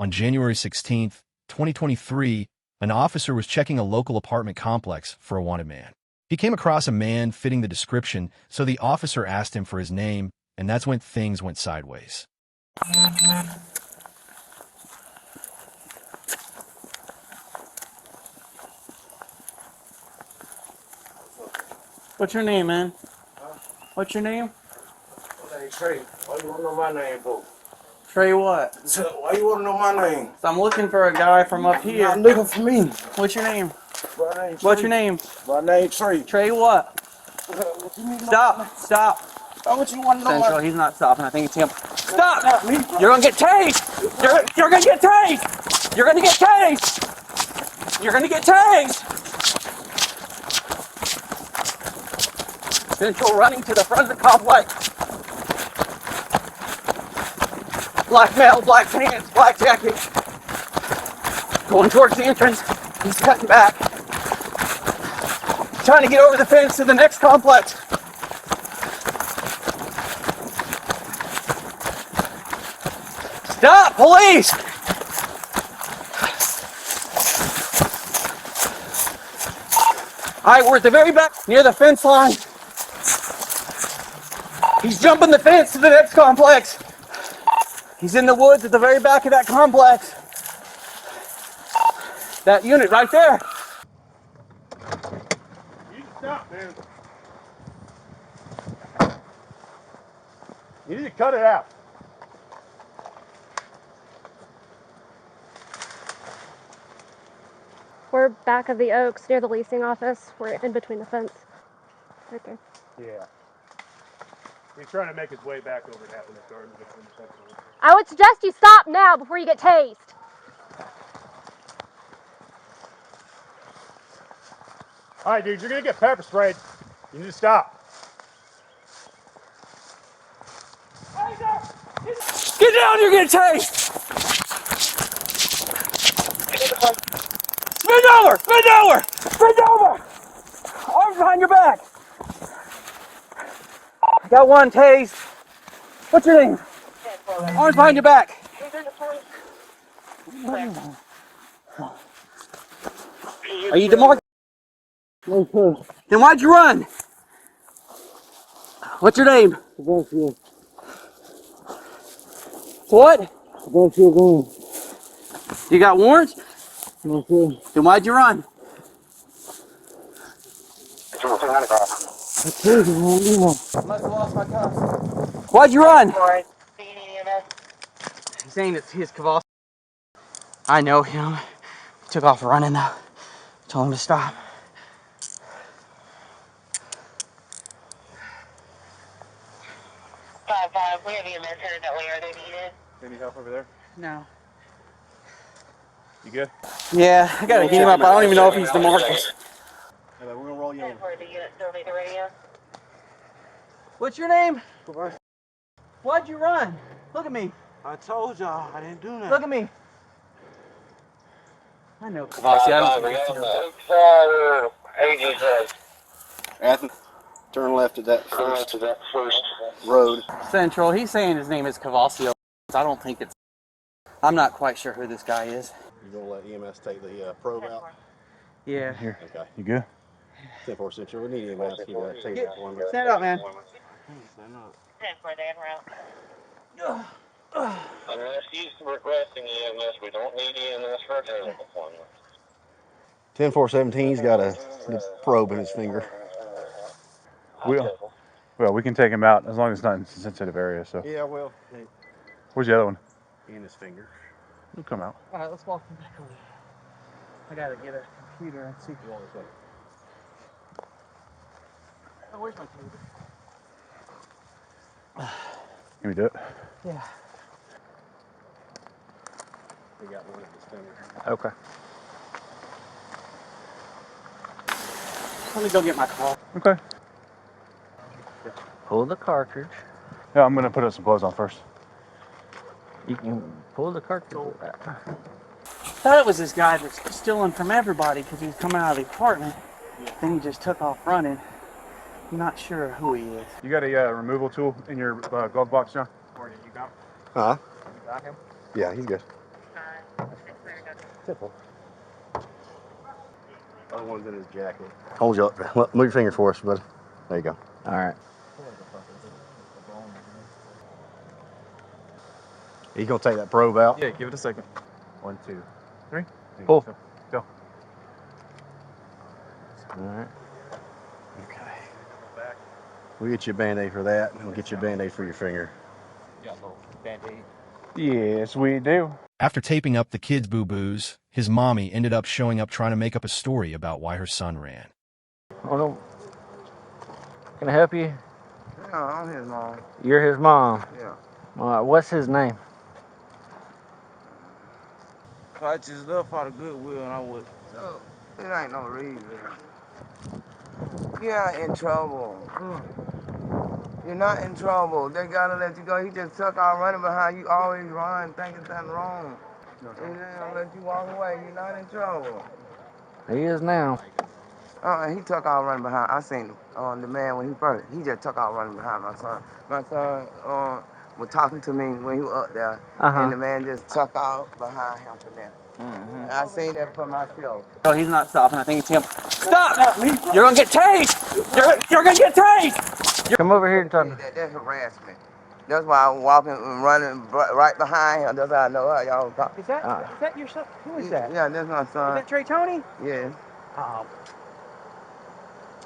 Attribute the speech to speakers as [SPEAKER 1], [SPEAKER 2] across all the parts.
[SPEAKER 1] On January 16th, 2023, an officer was checking a local apartment complex for a wanted man. He came across a man fitting the description, so the officer asked him for his name, and that's when things went sideways.
[SPEAKER 2] What's your name, man? What's your name?
[SPEAKER 3] My name's Trey. Why you want to know my name, bro?
[SPEAKER 2] Trey what?
[SPEAKER 3] Why you want to know my name?
[SPEAKER 2] So I'm looking for a guy from up here.
[SPEAKER 3] You're not looking for me.
[SPEAKER 2] What's your name?
[SPEAKER 3] My name's
[SPEAKER 2] What's
[SPEAKER 3] Trey.
[SPEAKER 2] your name?
[SPEAKER 3] My name's Trey.
[SPEAKER 2] Trey what?
[SPEAKER 3] What you mean?
[SPEAKER 2] Stop! Stop!
[SPEAKER 3] What you want to know?
[SPEAKER 2] Central, he's not stopping. I think it's him. Stop! You're gonna get tased! You're gonna get tased! You're gonna get tased! You're gonna get tased! Central running to the front of the complex. Black male, black pants, black jacket. Going towards the entrance. He's cutting back. Trying to get over the fence to the next complex. Stop, police! All right, we're at the very back, near the fence line. He's jumping the fence to the next complex. He's in the woods at the very back of that complex. That unit right there.
[SPEAKER 4] You stop, man. You need to cut it out.
[SPEAKER 5] We're back of the Oaks near the leasing office. We're in between the fence. Right there.
[SPEAKER 4] Yeah. He's trying to make his way back over to Happiness Gardens.
[SPEAKER 5] I would suggest you stop now before you get tased.
[SPEAKER 4] All right, dude, you're going to get pepper sprayed. You need to stop.
[SPEAKER 2] Get down, you're getting tased! Spin over! Spin over! Spin over! Arms behind your back! Got one tased. What's your name? Arms behind your back. Are you Damarcus?
[SPEAKER 3] No, sir.
[SPEAKER 2] Then why'd you run? What's your name? What? You got warrants?
[SPEAKER 3] No, sir.
[SPEAKER 2] Then why'd you run?
[SPEAKER 3] I told you, man. You know.
[SPEAKER 2] I must have lost my cuffs. Why'd you run? He's saying it's his Kavos. I know him. He took off running though. Told him to stop.
[SPEAKER 6] We have EMS headed that way. Are they needed?
[SPEAKER 4] Any help over there?
[SPEAKER 2] No.
[SPEAKER 4] You good?
[SPEAKER 2] Yeah, I gotta get him up. I don't even know if he's Damarcus.
[SPEAKER 4] Hey, we're going to roll you in.
[SPEAKER 6] For the unit still need the radio.
[SPEAKER 2] What's your name? Why'd you run? Look at me.
[SPEAKER 3] I told y'all I didn't do that.
[SPEAKER 2] Look at me. I know Kavasi. I don't
[SPEAKER 3] Athens, turn left at that first road.
[SPEAKER 2] Central. He's saying his name is Cavasio. I don't think it's. I'm not quite sure who this guy is.
[SPEAKER 4] You going to let EMS take the probe out?
[SPEAKER 2] Yeah.
[SPEAKER 4] Here. Okay. You good? 10-4 Central. We need EMS. You got to take that one.
[SPEAKER 2] Stand up, man.
[SPEAKER 3] Stand up.
[SPEAKER 6] 10-4, they en route. Unless he's requesting EMS, we don't need EMS for a technical appointment.
[SPEAKER 3] 10-4-17's got a probe in his finger.
[SPEAKER 4] Well, we can take him out as long as it's not in a sensitive area. So.
[SPEAKER 3] Yeah, well,
[SPEAKER 4] Where's the other one?
[SPEAKER 3] in his finger.
[SPEAKER 4] He'll come out.
[SPEAKER 2] All right, let's walk him back over. I gotta get a computer and see. Oh, where's my computer?
[SPEAKER 4] Can we do it?
[SPEAKER 2] Yeah.
[SPEAKER 3] He got one in his finger.
[SPEAKER 4] Okay.
[SPEAKER 2] Let me go get my car.
[SPEAKER 4] Okay.
[SPEAKER 7] Pull the cartridge.
[SPEAKER 4] Yeah, I'm going to put some clothes on first.
[SPEAKER 7] You can pull the cartridge.
[SPEAKER 2] Thought it was this guy that's stealing from everybody because he was coming out of the apartment. Then he just took off running. I'm not sure who he is.
[SPEAKER 4] You got a removal tool in your glove box, John? Or did you got him?
[SPEAKER 3] Huh?
[SPEAKER 4] You got him?
[SPEAKER 3] Yeah, he's good. Other one's in his jacket. Hold you up. Move your finger for us, bud. There you go.
[SPEAKER 7] All right.
[SPEAKER 3] He's gonna take that probe out.
[SPEAKER 8] Yeah, give it a second. 1, 2, 3.
[SPEAKER 7] Pull.
[SPEAKER 8] Go.
[SPEAKER 7] All right.
[SPEAKER 3] Okay. We'll get you a Band-Aid for that, and we'll get you a Band-Aid for your finger.
[SPEAKER 8] You got a little Band-Aid.
[SPEAKER 4] Yes, we do.
[SPEAKER 1] After taping up the kids' boo-boos, his mommy ended up showing up trying to make up a story about why her son ran.
[SPEAKER 7] Oh, no. Can I help you?
[SPEAKER 9] No, I'm his mom.
[SPEAKER 7] You're his mom.
[SPEAKER 9] Yeah.
[SPEAKER 7] All right. What's his name?
[SPEAKER 9] I just left for the goodwill and I would. So, it ain't no reason. You're in trouble. You're not in trouble. They gotta let you go. He just took off running behind you. Always run, thinking something wrong. And they don't let you walk away. You're not in trouble.
[SPEAKER 7] He is now.
[SPEAKER 9] He took off running behind. I seen the man when he first. He just took off running behind my son. My son was talking to me when he was up there, and the man just took off behind him from there. I seen that for myself.
[SPEAKER 2] Oh, he's not stopping. I think it's him. Stop! You're gonna get tased! You're gonna get tased!
[SPEAKER 7] Come over here and talk.
[SPEAKER 9] That's harassment. That's why I'm walking and running right behind him. That's how I know how y'all talk.
[SPEAKER 2] Is that your son? Who is that?
[SPEAKER 9] Yeah, that's my son.
[SPEAKER 2] Is that Trey Tony?
[SPEAKER 9] Yes.
[SPEAKER 2] Oh.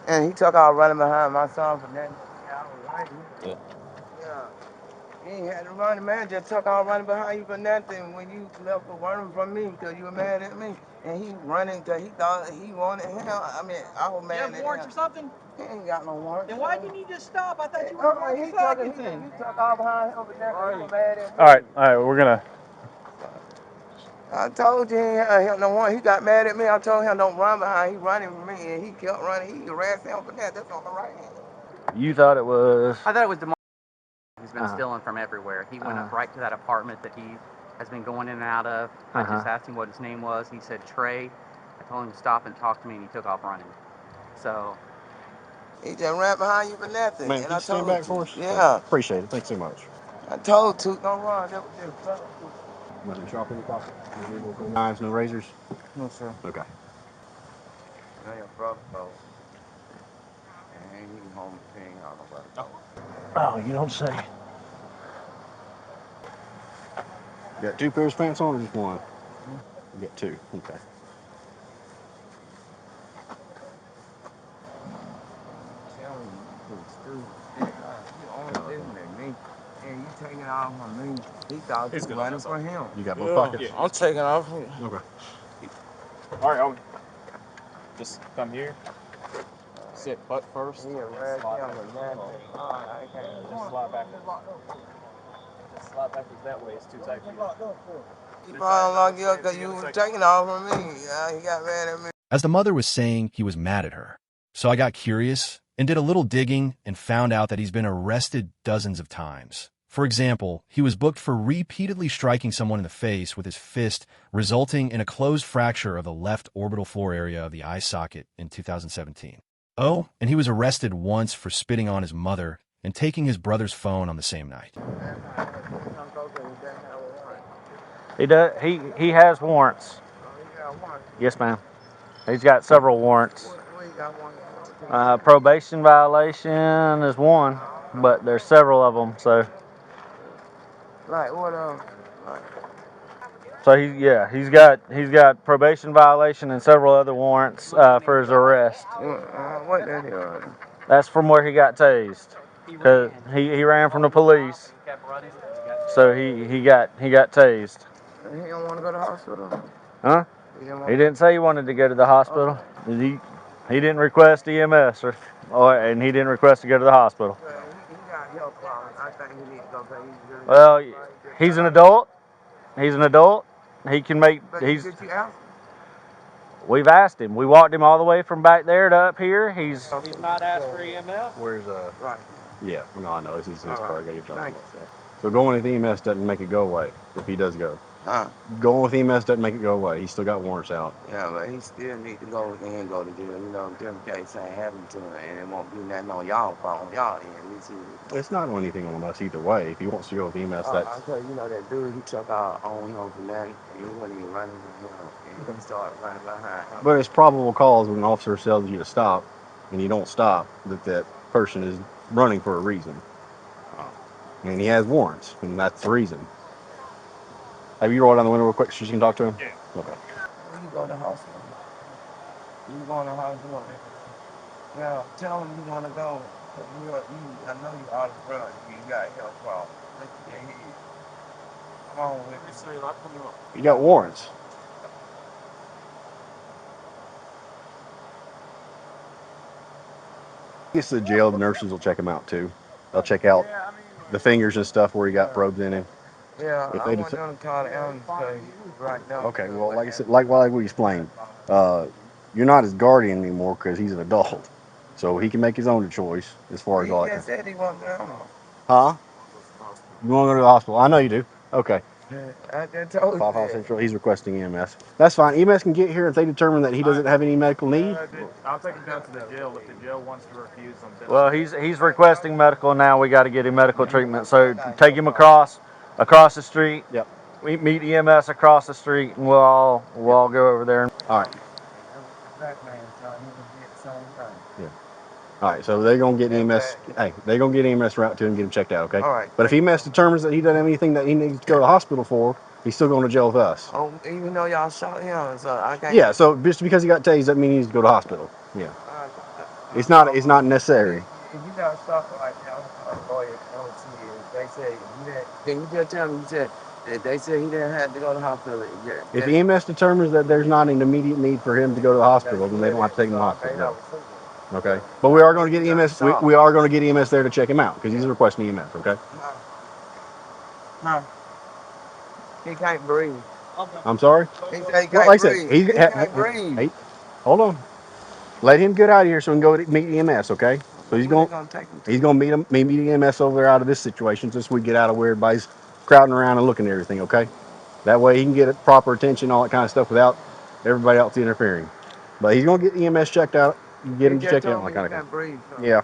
[SPEAKER 9] And he took off running behind my son for that.
[SPEAKER 8] Yeah.
[SPEAKER 9] Yeah. He ain't had to run. The man just took off running behind you for nothing when you left for running from me because you were mad at me. And he running because he thought he wanted him. I mean, I was mad at him.
[SPEAKER 2] You have warrants or something?
[SPEAKER 9] He ain't got no warrants.
[SPEAKER 2] Then why didn't you just stop? I thought you were going to second thing.
[SPEAKER 9] He took off behind him for nothing. He was mad at me.
[SPEAKER 4] All right, we're gonna.
[SPEAKER 9] I told you he ain't no warrant. He got mad at me. I told him don't run behind. He running from me and he kept running. He harassed him for that. That's on the right hand.
[SPEAKER 7] You thought it was.
[SPEAKER 2] I thought it was Damarcus. He's been stealing from everywhere. He went up right to that apartment that he has been going in and out of. I just asked him what his name was. He said Trey. I told him to stop and talk to me, and he took off running. So.
[SPEAKER 9] He just ran behind you for nothing.
[SPEAKER 3] Man, can you stand back for us?
[SPEAKER 9] Yeah.
[SPEAKER 3] Appreciate it. Thanks so much.
[SPEAKER 9] I told Toot, don't run. That was just
[SPEAKER 3] Nothing sharp in your pocket? No knives, no razors?
[SPEAKER 9] no, sir.
[SPEAKER 3] Okay.
[SPEAKER 9] Now your brother, though. And he home with me. I don't know.
[SPEAKER 7] Oh, you don't say.
[SPEAKER 3] You got 2 pairs of pants on or just one? You got 2. Okay.
[SPEAKER 9] Me. And you taking off on me. He thought you was running for him.
[SPEAKER 3] You got both pockets?
[SPEAKER 9] I'm taking off.
[SPEAKER 3] Okay.
[SPEAKER 8] All right, I'll just come here. Sit butt first.
[SPEAKER 9] He harassed him with nothing.
[SPEAKER 8] Just slide backwards. Slide backwards that way. It's too tight for you.
[SPEAKER 9] He probably locked you up because you was taking off on me. Yeah, he got mad at me.
[SPEAKER 1] As the mother was saying, he was mad at her. So I got curious and did a little digging and found out that he's been arrested dozens of times. For example, he was booked for repeatedly striking someone in the face with his fist, resulting in a closed fracture of the left orbital floor area of the eye socket in 2017. Oh, and he was arrested once for spitting on his mother and taking his brother's phone on the same night.
[SPEAKER 7] He does. He has warrants. Yes, ma'am. He's got several warrants. Probation violation is one, but there's several of them.
[SPEAKER 9] Like what?
[SPEAKER 7] So he's got probation violation and several other warrants for his arrest.
[SPEAKER 9] What that is?
[SPEAKER 7] That's from where he got tased. Cause he ran from the police. So he got tased.
[SPEAKER 9] He don't want to go to the hospital.
[SPEAKER 7] Huh? He didn't say he wanted to go to the hospital. He didn't request EMS and he didn't request to go to the hospital.
[SPEAKER 9] He got health problems. I think he needs to go pay.
[SPEAKER 7] Well, he's an adult. He's an adult. He can make. We've asked him. We walked him all the way from back there to up here. He's
[SPEAKER 2] not asked for EMS.
[SPEAKER 3] Where's
[SPEAKER 9] Right.
[SPEAKER 3] Yeah, no, I know. It's his car. So going to the EMS doesn't make it go away if he does go.
[SPEAKER 9] Huh?
[SPEAKER 3] Going with EMS doesn't make it go away. He's still got warrants out.
[SPEAKER 9] Yeah, but he still need to go and go to jail. You know, just in case ain't happened to him, and it won't be nothing on y'all fault, on y'all end.
[SPEAKER 3] It's not on anything on us either way. If he wants to go with EMS,
[SPEAKER 9] I
[SPEAKER 3] that's.
[SPEAKER 9] tell you know that dude, he took out on him for nothing, and he wasn't even running from him, and he started running behind him.
[SPEAKER 3] But it's probable cause when an officer tells you to stop, and you don't stop, that person is running for a reason. And he has warrants, and that's the reason. Have you roll down the window real quick so you can talk to him?
[SPEAKER 4] Yeah.
[SPEAKER 3] Okay.
[SPEAKER 9] You go to the hospital. You going to the hospital. Yeah, tell him you want to go. I know you out of front. You got health problems. Look at your head. Come on with me.
[SPEAKER 3] You got warrants. Gets to the jail, the nurses will check him out too. They'll check out the fingers and stuff where he got probes in him.
[SPEAKER 9] Yeah, I want them to call the ambulance right now.
[SPEAKER 3] Okay, well, like I said, like we explained, you're not his guardian anymore because he's an adult, so he can make his own choice as far as all that.
[SPEAKER 9] He said he wants to go.
[SPEAKER 3] Huh? You want to go to the hospital? I know you do. Okay.
[SPEAKER 9] I just told you.
[SPEAKER 3] 5 Central. He's requesting EMS. That's fine. EMS can get here if they determine that he doesn't have any medical need.
[SPEAKER 8] I'll take him down to the jail if the jail wants to refuse him.
[SPEAKER 7] Well, he's requesting medical now. We got to get him medical treatment. So take him across the street.
[SPEAKER 3] Yep.
[SPEAKER 7] We meet EMS across the street, and we'll all go over there.
[SPEAKER 3] All right. Yeah. All right. So they're gonna get EMS. Hey, they're gonna get EMS route to him and get him checked out. Okay.
[SPEAKER 9] All right.
[SPEAKER 3] But if EMS determines that he doesn't have anything that he needs to go to the hospital for, he's still going to jail with us.
[SPEAKER 9] Oh, even though y'all shot him, so I can't.
[SPEAKER 3] Yeah. So just because he got tased doesn't mean he needs to go to the hospital. Yeah. It's not necessary.
[SPEAKER 9] If you got shot like that, they say can you just tell me? You said they said he didn't have to go to the hospital. Yeah.
[SPEAKER 3] If EMS determines that there's not an immediate need for him to go to the hospital, then they don't have to take him to the hospital. No. Okay. But we are going to get EMS. We are going to get EMS there to check him out because he's requesting EMS. Okay.
[SPEAKER 9] No. He can't breathe.
[SPEAKER 3] I'm sorry.
[SPEAKER 9] He said he can't
[SPEAKER 3] Well, like I
[SPEAKER 9] breathe.
[SPEAKER 3] said, he
[SPEAKER 9] can't breathe.
[SPEAKER 3] Hey, hold on. Let him get out of here so we can go meet EMS. Okay. So he's going to meet EMS over there out of this situation since we get out of where everybody's crowding around and looking at everything. Okay. That way he can get proper attention, all that kind of stuff without everybody else interfering. But he's going to get EMS checked out, get him checked out, all that kind of stuff. Yeah.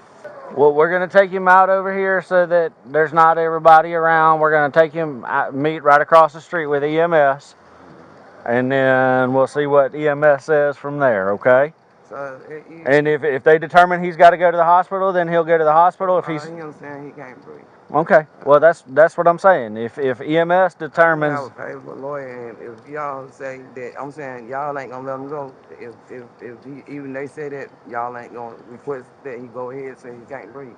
[SPEAKER 7] Well, we're going to take him out over here so that there's not everybody around. We're going to take him meet right across the street with EMS, and then we'll see what EMS says from there. Okay. And if they determine he's got to go to the hospital, then he'll go to the hospital. If he's
[SPEAKER 9] saying he can't breathe.
[SPEAKER 7] Okay. Well, that's what I'm saying. If EMS determines.
[SPEAKER 9] I would pay for a lawyer, and if y'all say that, I'm saying y'all ain't gonna let him go. If even they say that y'all ain't gonna request that he go ahead and say he can't breathe.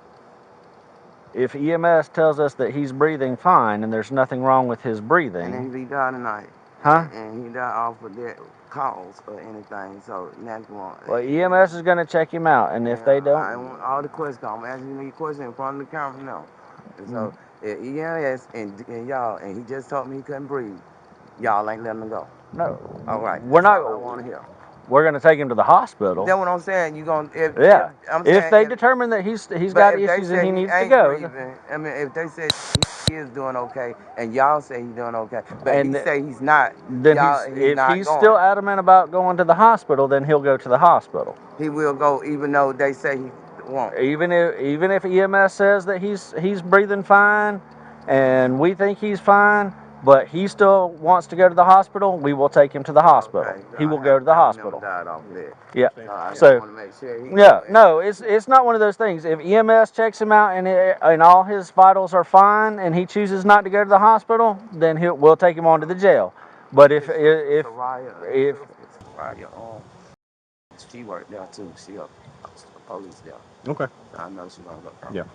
[SPEAKER 7] If EMS tells us that he's breathing fine and there's nothing wrong with his breathing.
[SPEAKER 9] And then if he died tonight.
[SPEAKER 7] Huh?
[SPEAKER 9] And he died off of that cause or anything, so that's one.
[SPEAKER 7] Well, EMS is gonna check him out, and if they don't.
[SPEAKER 9] I want all the questions. I'm asking you questions in front of the camera now. And so if EMS and y'all, and he just told me he couldn't breathe, y'all ain't letting him go.
[SPEAKER 7] No.
[SPEAKER 9] All right.
[SPEAKER 7] We're not.
[SPEAKER 9] I want to hear.
[SPEAKER 7] We're gonna take him to the hospital.
[SPEAKER 9] That's what I'm saying. You gonna
[SPEAKER 7] if they determine that he's got issues and he needs to go.
[SPEAKER 9] Breathing, I mean, if they say he is doing okay and y'all say he's doing okay, but he say he's not,
[SPEAKER 7] then if he's still adamant about going to the hospital, then he'll go to the hospital.
[SPEAKER 9] He will go, even though they say he won't.
[SPEAKER 7] Even if EMS says that he's breathing fine, and we think he's fine, but he still wants to go to the hospital, we will take him to the hospital. Okay. He will go to the hospital.
[SPEAKER 9] Died off of that.
[SPEAKER 7] Yeah.
[SPEAKER 9] I
[SPEAKER 7] so
[SPEAKER 9] want to make sure
[SPEAKER 7] no, it's not one of those things. If EMS checks him out and all his vitals are fine, and he chooses not to go to the hospital, then we'll take him on to the jail. But if
[SPEAKER 9] she worked there too, she a police there.
[SPEAKER 3] Okay.
[SPEAKER 9] I know she's gonna go.
[SPEAKER 3] Yeah.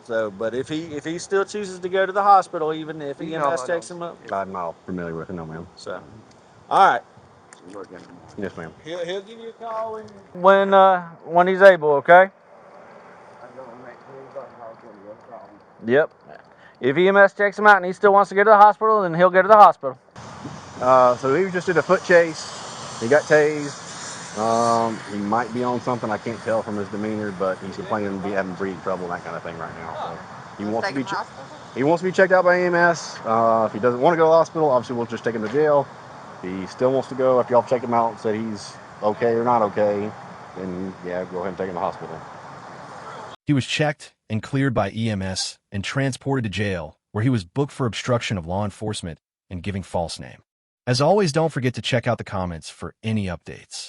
[SPEAKER 7] So, but if he still chooses to go to the hospital, even if EMS checks him up,
[SPEAKER 3] I'm not familiar with it, no, ma'am.
[SPEAKER 7] So, all right.
[SPEAKER 3] Yes, ma'am.
[SPEAKER 7] He'll give you a call when he's able. Okay. Yep. If EMS checks him out and he still wants to go to the hospital, then he'll go to the hospital.
[SPEAKER 3] So he just did a foot chase. He got tased. He might be on something. I can't tell from his demeanor, but he's complaining of having breathing trouble and that kind of thing right now. So he wants to be. He wants to be checked out by EMS. If he doesn't want to go to the hospital, obviously we'll just take him to jail. If he still wants to go, after y'all check him out and said he's okay or not okay, then yeah, go ahead and take him to the hospital.
[SPEAKER 1] He was checked and cleared by EMS and transported to jail, where he was booked for obstruction of law enforcement and giving false name. As always, don't forget to check out the comments for any updates.